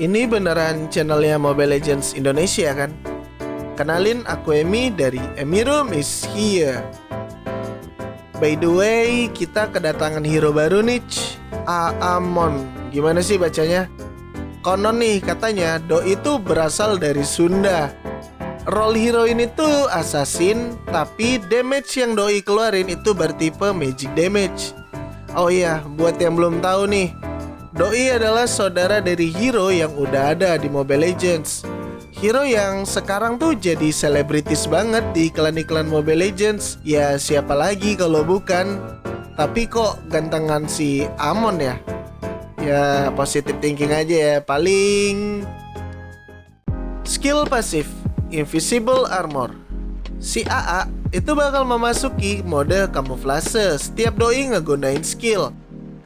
Ini beneran channelnya Mobile Legends Indonesia kan? Kenalin, aku Emi dari Emirum is here. By the way, kita kedatangan hero baru nih, Amon. Gimana sih bacanya? Konon nih katanya Doi itu berasal dari Sunda. Role hero ini tuh assassin, tapi damage yang Doi keluarin itu bertipe magic damage. Oh iya, buat yang belum tahu nih, Doi adalah saudara dari hero yang udah ada di Mobile Legends. Hero yang sekarang tuh jadi selebritis banget di iklan-iklan Mobile Legends. Ya siapa lagi kalau bukan. Tapi kok gantengan si Amon ya? Ya positive thinking aja ya. Paling skill pasif Invisible Armor. Si AA itu bakal memasuki mode kamuflase setiap Doi ngegunain skill.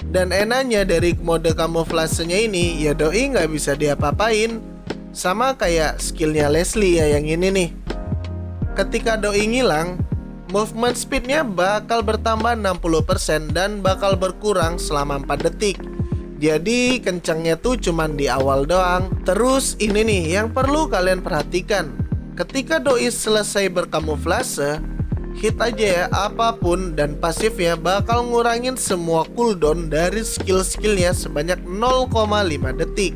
Dan enaknya dari mode kamuflasenya ini, ya Doi nggak bisa diapa-apain. Sama kayak skillnya Leslie ya yang ini nih. Ketika Doi ngilang, movement speednya bakal bertambah 60% dan bakal berkurang selama 4 detik. Jadi kencangnya tuh cuman di awal doang. Terus ini nih yang perlu kalian perhatikan. Ketika Doi selesai berkamuflase, hit aja ya apapun dan pasifnya bakal ngurangin semua cooldown dari skill-skillnya sebanyak 0,5 detik.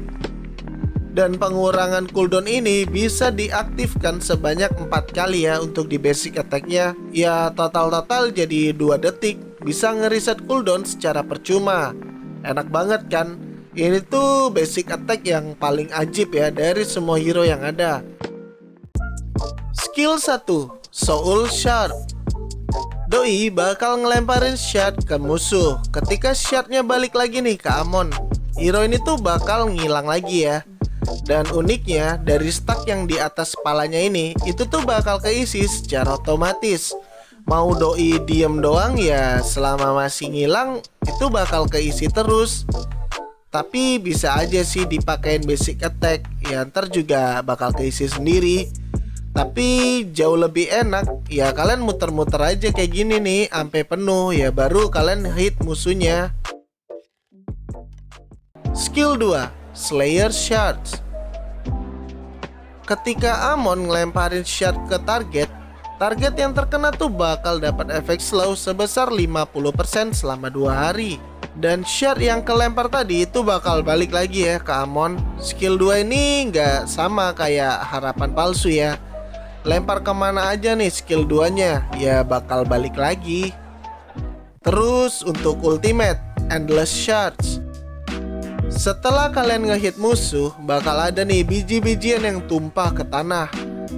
Dan pengurangan cooldown ini bisa diaktifkan sebanyak 4 kali ya untuk di basic attack-nya. Ya total jadi 2 detik. Bisa ngereset cooldown secara percuma. Enak banget kan? Ini tuh basic attack yang paling ajib ya dari semua hero yang ada. Skill 1, Soul Shard. Doi bakal ngelemparin shard ke musuh. Ketika shardnya balik lagi nih ke Amon, hero ini tuh bakal ngilang lagi ya. Dan uniknya dari stack yang di atas kepalanya ini, itu tuh bakal keisi secara otomatis. Mau Doi diem doang ya selama masih ngilang, itu bakal keisi terus. Tapi bisa aja sih dipakein basic attack, ya ntar juga bakal keisi sendiri. Tapi jauh lebih enak ya kalian muter-muter aja kayak gini nih sampai penuh ya baru kalian hit musuhnya. Skill 2, Slayer Shards. Ketika Amon ngelemparin shard ke target yang terkena tuh bakal dapat efek slow sebesar 50% selama 2 hari. Dan shard yang kelempar tadi itu bakal balik lagi ya ke Amon. Skill 2 ini nggak sama kayak harapan palsu ya. Lempar kemana aja nih skill 2-nya, ya bakal balik lagi. Terus untuk ultimate, Endless Shards. Setelah kalian ngehit musuh, bakal ada nih biji-bijian yang tumpah ke tanah.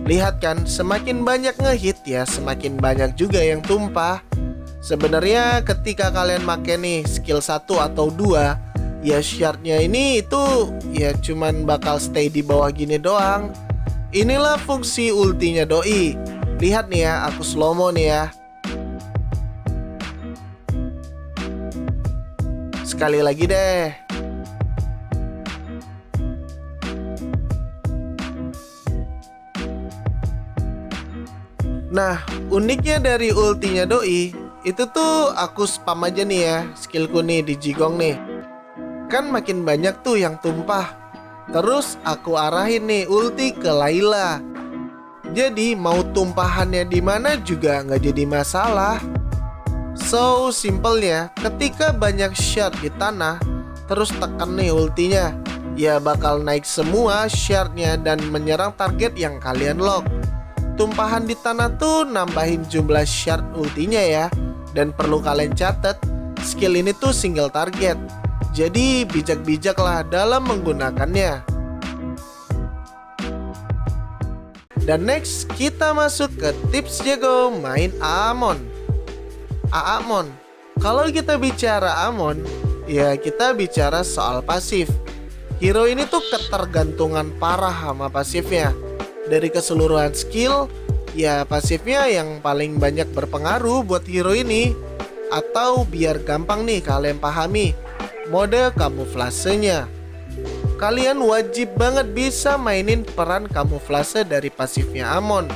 Lihat kan, semakin banyak ngehit ya, semakin banyak juga yang tumpah. Sebenarnya ketika kalian make nih skill 1 atau 2, ya shardnya ini itu ya cuman bakal stay di bawah gini doang. Inilah fungsi ultinya Doi. Lihat nih ya, aku slow-mo nih ya. Sekali lagi deh. Nah, uniknya dari ultinya Doi, itu tuh aku spam aja nih ya, skillku nih di Jigong nih. Kan makin banyak tuh yang tumpah. Terus aku arahin nih ulti ke Layla. Jadi mau tumpahannya di mana juga nggak jadi masalah. So simpelnya, ketika banyak shard di tanah, terus tekan nih ultinya, ya bakal naik semua shardnya dan menyerang target yang kalian lock. Tumpahan di tanah tuh nambahin jumlah shard ultinya ya. Dan perlu kalian catat, skill ini tuh single target. Jadi bijak-bijaklah dalam menggunakannya. Dan next kita masuk ke tips jago main Amon. Amon. Kalau kita bicara Amon, ya kita bicara soal pasif. Hero ini tuh ketergantungan parah sama pasifnya. Dari keseluruhan skill, ya pasifnya yang paling banyak berpengaruh buat hero ini. Atau biar gampang nih kalian pahami, mode kamuflasenya. Kalian wajib banget bisa mainin peran kamuflase dari pasifnya Amon.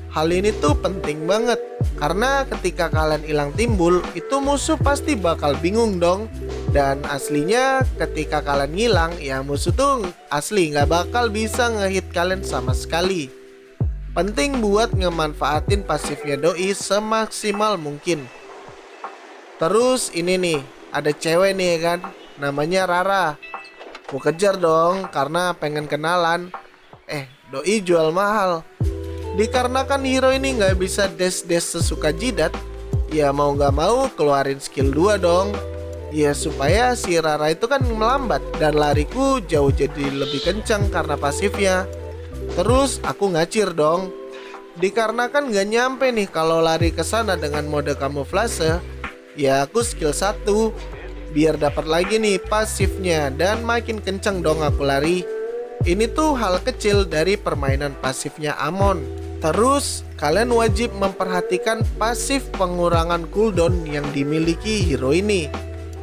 Hal ini tuh penting banget karena ketika kalian hilang timbul, itu musuh pasti bakal bingung dong. Dan aslinya ketika kalian ngilang, ya musuh tuh asli nggak bakal bisa ngehit kalian sama sekali. Penting buat ngemanfaatin pasifnya doi semaksimal mungkin. Terus ini nih, ada cewek nih kan, namanya Rara. Ku kejar dong karena pengen kenalan. Doi jual mahal. Dikarenakan hero ini nggak bisa dash sesuka jidat, ya mau nggak mau keluarin skill 2 dong. Ya supaya si Rara itu kan melambat dan lariku jauh jadi lebih kencang karena pasifnya. Terus aku ngacir dong. Dikarenakan nggak nyampe nih kalau lari ke sana dengan mode kamuflase, ya aku skill 1 biar dapat lagi nih pasifnya dan makin kencang dong aku lari. Ini tuh hal kecil dari permainan pasifnya Amon. Terus kalian wajib memperhatikan pasif pengurangan cooldown yang dimiliki hero ini.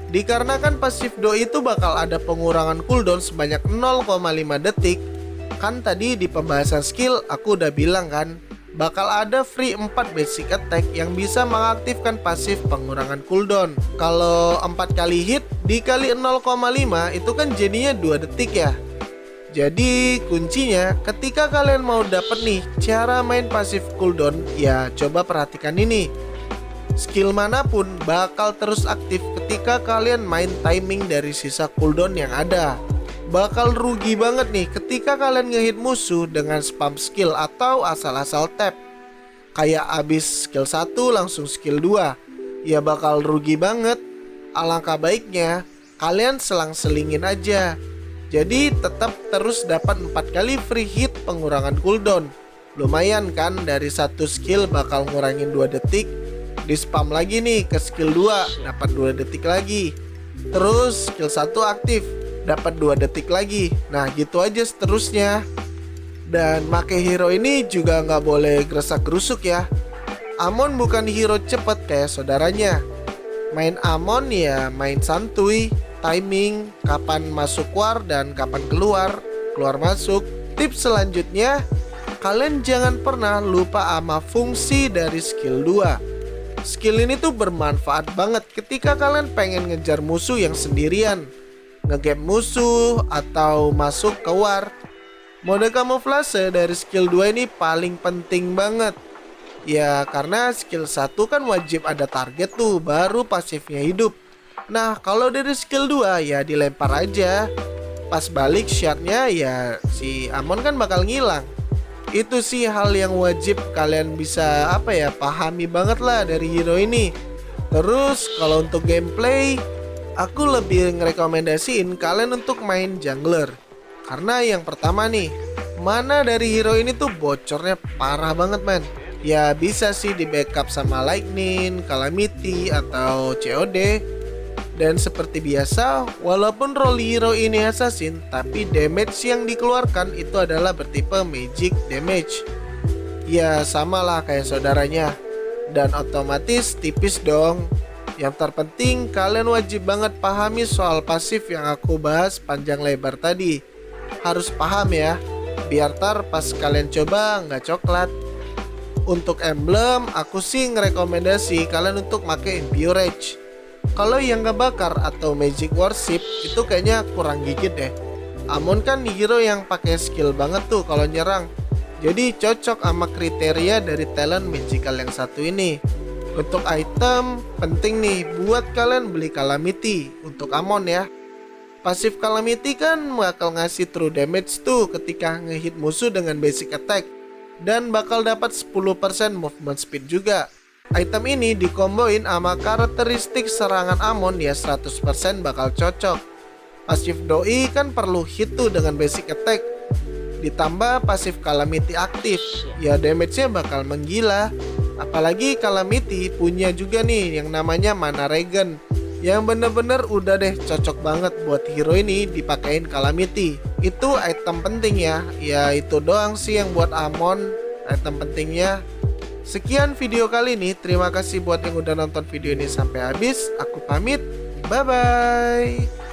Dikarenakan pasif doi itu bakal ada pengurangan cooldown sebanyak 0,5 detik. Kan tadi di pembahasan skill aku udah bilang kan, bakal ada free 4 basic attack yang bisa mengaktifkan pasif pengurangan cooldown. Kalau 4 kali hit dikali 0,5 itu kan jadinya 2 detik ya. Jadi kuncinya ketika kalian mau dapet nih cara main pasif cooldown, ya coba perhatikan ini. Skill manapun bakal terus aktif ketika kalian main timing dari sisa cooldown yang ada. Bakal rugi banget nih ketika kalian ngehit musuh dengan spam skill atau asal-asal tap. Kayak abis skill 1 langsung skill 2. Ya bakal rugi banget. Alangkah baiknya kalian selang-selingin aja. Jadi tetap terus dapat 4 kali free hit pengurangan cooldown. Lumayan kan, dari satu skill bakal ngurangin 2 detik. Di spam lagi nih ke skill 2 dapat 2 detik lagi. Terus skill 1 aktif dapat 2 detik lagi. Nah gitu aja seterusnya. Dan make hero ini juga nggak boleh geresak-gerusuk ya. Amon bukan hero cepet kayak saudaranya. Main Amon ya main santuy, timing, kapan masuk war dan kapan keluar masuk. Tips selanjutnya, kalian jangan pernah lupa sama fungsi dari skill 2. Skill ini tuh bermanfaat banget ketika kalian pengen ngejar musuh yang sendirian, ngegap musuh, atau masuk ke war. Mode kamuflase dari skill 2 ini paling penting banget. Ya karena skill 1 kan wajib ada target tuh, baru pasifnya hidup. Nah kalau dari skill 2 ya dilempar aja. Pas balik shotnya ya si Amon kan bakal ngilang. Itu sih hal yang wajib kalian bisa pahami banget lah dari hero ini. Terus kalau untuk gameplay, aku lebih ngerekomendasiin kalian untuk main jungler. Karena yang pertama nih, mana dari hero ini tuh bocornya parah banget man. Ya bisa sih di backup sama Lightning, Calamity, atau COD. Dan seperti biasa, walaupun role hero ini assassin, tapi damage yang dikeluarkan itu adalah bertipe magic damage. Ya sama lah kayak saudaranya. Dan otomatis tipis dong. Yang terpenting kalian wajib banget pahami soal pasif yang aku bahas panjang lebar tadi. Harus paham ya, biar tar pas kalian coba nggak coklat. Untuk emblem, aku sih ngerekomendasi kalian untuk pakai Impure Rage. Kalau yang gak bakar atau magic worship itu kayaknya kurang gigit deh. Amon kan hero yang pakai skill banget tuh kalau nyerang. Jadi cocok sama kriteria dari talent magical yang satu ini. Untuk item penting nih buat kalian beli Calamity untuk Amon ya. Pasif Calamity kan bakal ngasih true damage tuh ketika ngehit musuh dengan basic attack. Dan bakal dapat 10% movement speed juga. Item ini dikomboin sama karakteristik serangan Amon ya 100% bakal cocok. Pasif doi kan perlu hit tuh dengan basic attack. Ditambah pasif Calamity aktif, ya damage-nya bakal menggila. Apalagi Calamity punya juga nih yang namanya Mana Regen, yang bener-bener udah deh cocok banget buat hero ini dipakein Calamity. Itu item penting ya. Ya itu doang sih yang buat Amon item pentingnya. Sekian video kali ini, terima kasih buat yang udah nonton video ini sampai habis. Aku pamit, bye bye.